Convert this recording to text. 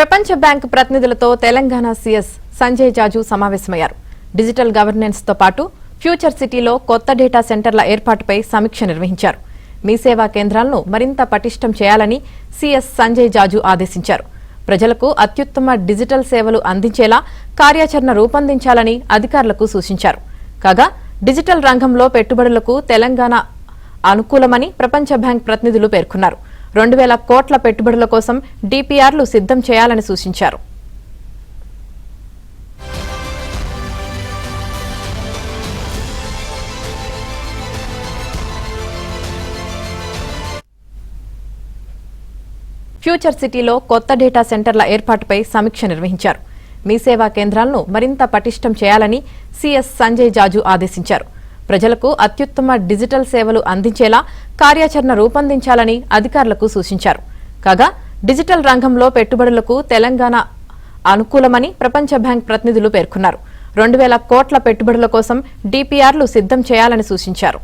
ప్రపంచ బ్యాంక్ ప్రతినిధులతో తెలంగాణ సీఎస్ సంజయ్ జాజు సమావేశమయ్యారు. డిజిటల్ గవర్నెన్స్ తో పాటు ఫ్యూచర్ సిటీలో కొత్త డేటా సెంటర్ల ఏర్పాటుపై సమీక్ష నిర్వహించారు. మీ సేవా కేంద్రాలను మరింత పటిష్టం చేయాలని సీఎస్ సంజయ్ జాజు ఆదేశించారు. ప్రజలకు అత్యుత్తమ డిజిటల్ సేవలు అందించేలా కార్యాచరణ రూపొందించాలని అధికారులకు సూచించారు. కాగా డిజిటల్ రంగంలో పెట్టుబడులకు తెలంగాణ అనుకూలమని ప్రపంచ బ్యాంక్ ప్రతినిధులు పేర్కొన్నారు. 2,000 కోట్ల పెట్టుబడుల కోసం డిపిఆర్లు సిద్ధం చేయాలని సూచించారు. ఫ్యూచర్ సిటీలో కొత్త డేటా సెంటర్ల ఏర్పాటుపై సమీక్ష నిర్వహించారు. మీ సేవా కేంద్రాలను మరింత పటిష్టం చేయాలని సీఎస్ సంజయ్ జాజు ఆదేశించారు. ప్రజలకు అత్యుత్తమ డిజిటల్ సేవలు అందించేలా కార్యాచరణ రూపొందించాలని అధికారులకు సూచించారు. కాగా డిజిటల్ రంగంలో పెట్టుబడులకు తెలంగాణ అనుకూలమని ప్రపంచ బ్యాంక్ ప్రతినిధులు పేర్కొన్నారు. 2,000 కోట్ల పెట్టుబడుల కోసం డిపిఆర్లు సిద్ధం చేయాలని సూచించారు.